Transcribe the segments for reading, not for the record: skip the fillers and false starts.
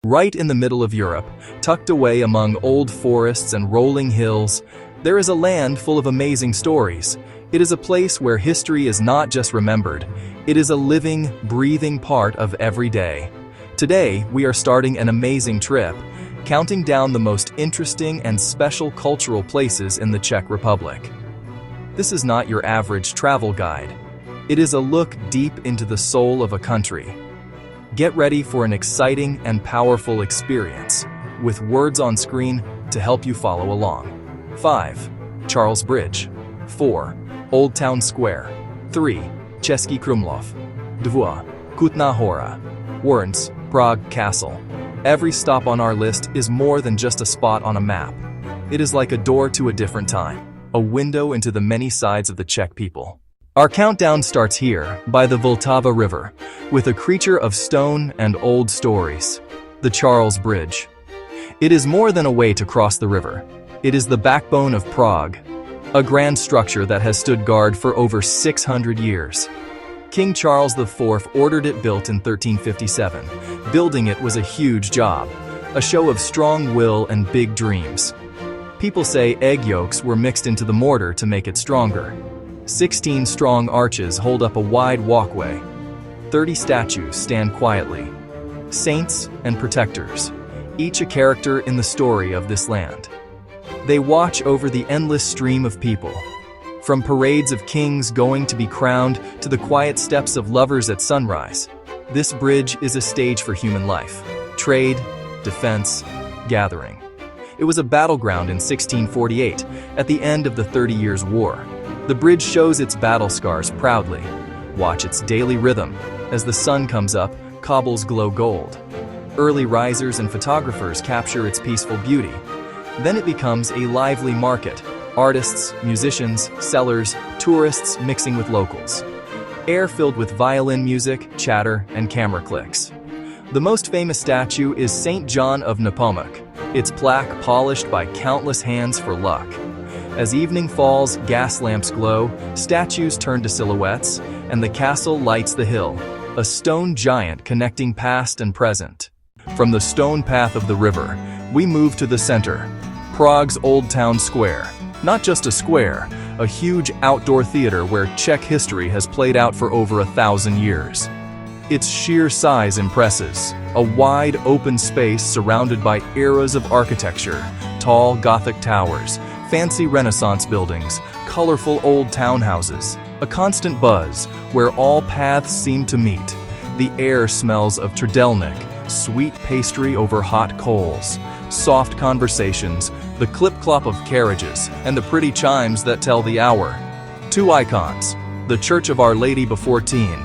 Right in the middle of Europe, tucked away among old forests and rolling hills, there is a land full of amazing stories. It is a place where history is not just remembered, it is a living, breathing part of every day. Today, we are starting an amazing trip, counting down the most interesting and special cultural places in the Czech Republic. This is not your average travel guide. It is a look deep into the soul of a country. Get ready for an exciting and powerful experience, with words on screen to help you follow along. 5. Charles Bridge. 4. Old Town Square. 3. Český Krumlov. 2. Kutná Hora. Words, Prague Castle. Every stop on our list is more than just a spot on a map. It is like a door to a different time, a window into the many sides of the Czech people. Our countdown starts here, by the Vltava River, with a creature of stone and old stories, the Charles Bridge. It is more than a way to cross the river. It is the backbone of Prague, a grand structure that has stood guard for over 600 years. King Charles IV ordered it built in 1357. Building it was a huge job, a show of strong will and big dreams. People say egg yolks were mixed into the mortar to make it stronger. 16 strong arches hold up a wide walkway. 30 statues stand quietly. Saints and protectors, each a character in the story of this land. They watch over the endless stream of people. From parades of kings going to be crowned to the quiet steps of lovers at sunrise, this bridge is a stage for human life. Trade, defense, gathering. It was a battleground in 1648, at the end of the 30 Years' War. The bridge shows its battle scars proudly. Watch its daily rhythm. As the sun comes up, cobbles glow gold. Early risers and photographers capture its peaceful beauty. Then it becomes a lively market. Artists, musicians, sellers, tourists mixing with locals. Air filled with violin music, chatter, and camera clicks. The most famous statue is St. John of Nepomuk, its plaque polished by countless hands for luck. As evening falls, gas lamps glow, statues turn to silhouettes, and the castle lights the hill, a stone giant connecting past and present. From the stone path of the river, we move to the center, Prague's Old Town Square. Not just a square, a huge outdoor theater where Czech history has played out for over 1,000 years. Its sheer size impresses, a wide open space surrounded by eras of architecture, tall Gothic towers, fancy Renaissance buildings, colorful old townhouses, a constant buzz where all paths seem to meet. The air smells of trdelník, sweet pastry over hot coals, soft conversations, the clip-clop of carriages, and the pretty chimes that tell the hour. Two icons, the Church of Our Lady before Teen,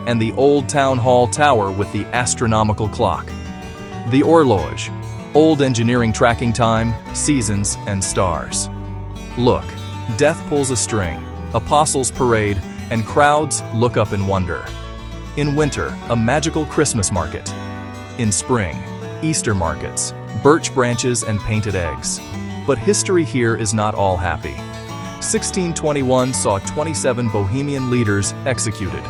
and the old town hall tower with the astronomical clock. The horloge, old engineering tracking time, seasons, and stars. Look, death pulls a string, apostles parade, and crowds look up in wonder. In winter, a magical Christmas market. In spring, Easter markets, birch branches and painted eggs. But history here is not all happy. 1621 saw 27 Bohemian leaders executed.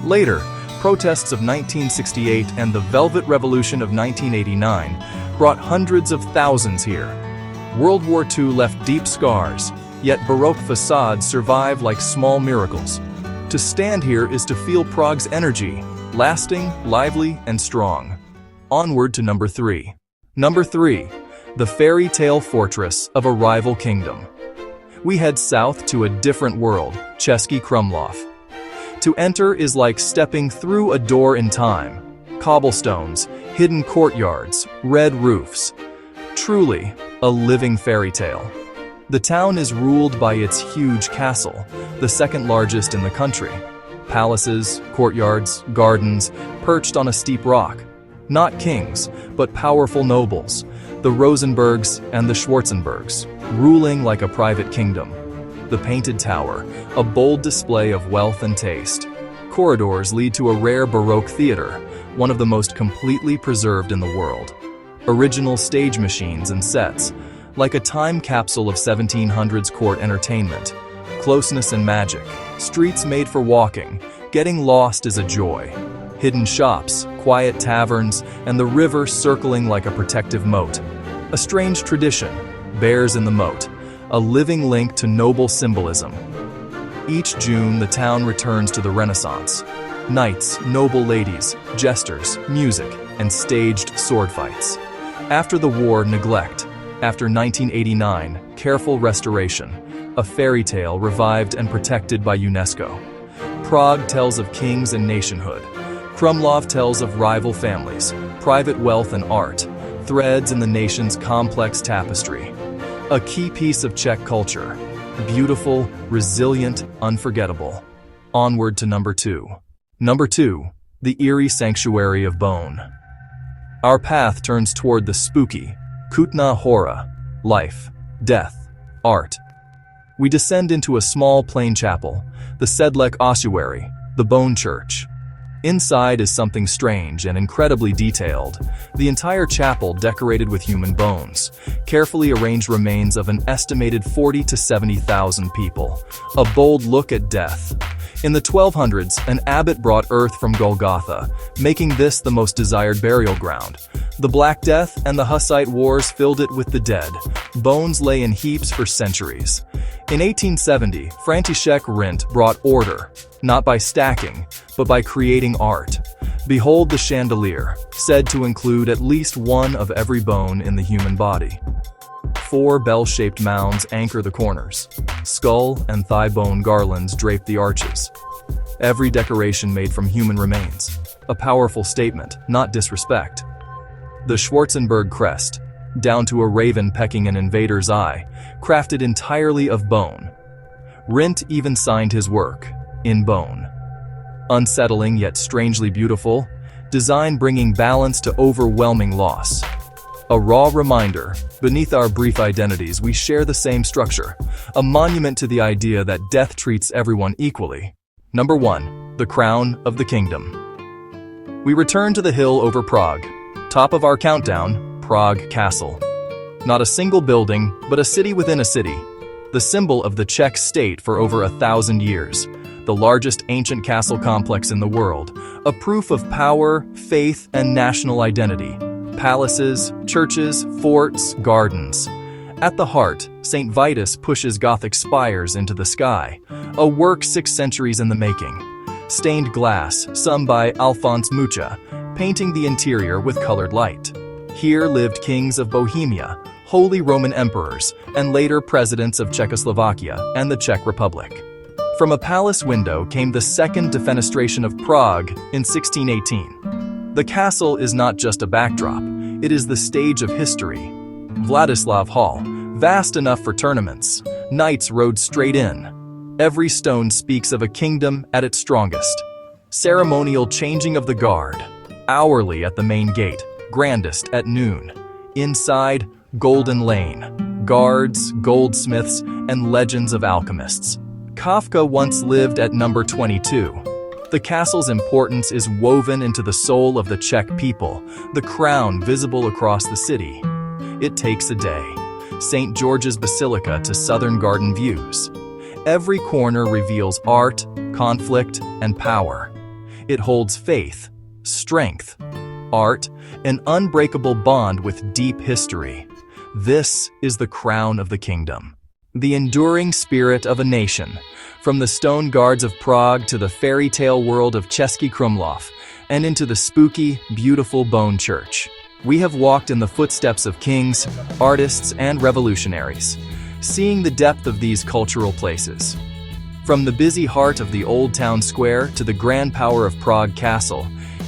Later, protests of 1968 and the Velvet Revolution of 1989 brought hundreds of thousands here. World War II left deep scars, yet Baroque facades survive like small miracles. To stand here is to feel Prague's energy, lasting, lively, and strong. Onward to number 3. Number 3. The Fairytale Fortress of a Rival Kingdom. We head south to a different world, Český Krumlov. To enter is like stepping through a door in time. Cobblestones, hidden courtyards, red roofs. Truly, a living fairy tale. The town is ruled by its huge castle, the second largest in the country. Palaces, courtyards, gardens, perched on a steep rock. Not kings, but powerful nobles, the Rosenbergs and the Schwarzenbergs, ruling like a private kingdom. The painted tower, a bold display of wealth and taste. Corridors lead to a rare Baroque theater, one of the most completely preserved in the world. Original stage machines and sets, like a time capsule of 1700s court entertainment. Closeness and magic, streets made for walking, getting lost is a joy. hidden shops, quiet taverns, and the river circling like a protective moat. A strange tradition, bears in the moat, a living link to noble symbolism. Each June, the town returns to the Renaissance. Knights, noble ladies, jesters, music, and staged sword fights. After the war, neglect. After 1989, careful restoration. A fairy tale revived and protected by UNESCO. Prague tells of kings and nationhood. Krumlov tells of rival families, private wealth and art, threads in the nation's complex tapestry. A key piece of Czech culture. Beautiful, resilient, unforgettable. Onward to number 2. Number 2, the Eerie Sanctuary of Bone. Our path turns toward the spooky Kutná Hora, life, death, art. We descend into a small plain chapel, the Sedlec Ossuary, the Bone Church. Inside is something strange and incredibly detailed. The entire chapel decorated with human bones, carefully arranged remains of an estimated 40 to 70,000 people. A bold look at death. In the 1200s, an abbot brought earth from Golgotha, making this the most desired burial ground. The Black Death and the Hussite Wars filled it with the dead. Bones lay in heaps for centuries. In 1870, František Rint brought order, not by stacking, but by creating art. Behold the chandelier, said to include at least one of every bone in the human body. 4 bell-shaped mounds anchor the corners. Skull and thigh bone garlands drape the arches. Every decoration made from human remains. A powerful statement, not disrespect. The Schwarzenberg crest, down to a raven pecking an invader's eye, crafted entirely of bone. Rint even signed his work, in bone. Unsettling yet strangely beautiful, design bringing balance to overwhelming loss. A raw reminder, beneath our brief identities we share the same structure, a monument to the idea that death treats everyone equally. Number 1, the crown of the kingdom. We return to the hill over Prague. Top of our countdown, Prague Castle. Not a single building, but a city within a city. The symbol of the Czech state for over 1,000 years. The largest ancient castle complex in the world. A proof of power, faith, and national identity. Palaces, churches, forts, gardens. At the heart, St. Vitus pushes Gothic spires into the sky, a work 6 centuries in the making. Stained glass, some by Alphonse Mucha, painting the interior with colored light. Here lived kings of Bohemia, Holy Roman emperors, and later presidents of Czechoslovakia and the Czech Republic. From a palace window came the second defenestration of Prague in 1618. The castle is not just a backdrop, it is the stage of history. Vladislav Hall, vast enough for tournaments. Knights rode straight in. Every stone speaks of a kingdom at its strongest. Ceremonial changing of the guard. Hourly at the main gate, grandest at noon. Inside, Golden Lane. Guards, goldsmiths, and legends of alchemists. Kafka once lived at number 22. The castle's importance is woven into the soul of the Czech people, the crown visible across the city. It takes a day. St. George's Basilica to southern garden views. Every corner reveals art, conflict, and power. It holds faith, strength, art, an unbreakable bond with deep history. This is the crown of the kingdom. The enduring spirit of a nation. From the stone guards of Prague to the fairy tale world of Český Krumlov, and into the spooky, beautiful Bone Church. We have walked in the footsteps of kings, artists, and revolutionaries, seeing the depth of these cultural places. From the busy heart of the Old Town Square to the grand power of Prague Castle,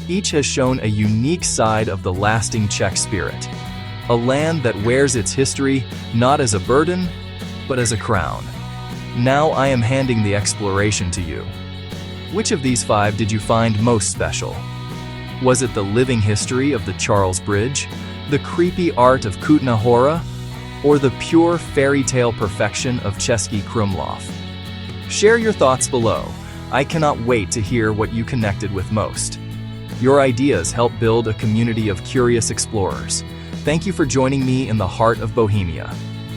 each has shown a unique side of the lasting Czech spirit. A land that wears its history not as a burden, but as a crown. Now I am handing the exploration to you. Which of these 5 did you find most special? Was it the living history of the Charles Bridge, the creepy art of Kutná Hora, or the pure fairy tale perfection of Český Krumlov? Share your thoughts below. I cannot wait to hear what you connected with most. Your ideas help build a community of curious explorers. Thank you for joining me in the Heart of Bohemia.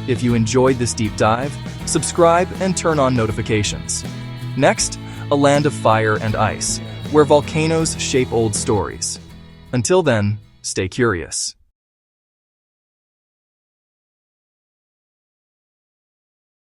If you enjoyed this deep dive, subscribe and turn on notifications. Next, a land of fire and ice, where volcanoes shape old stories. Until then, stay curious.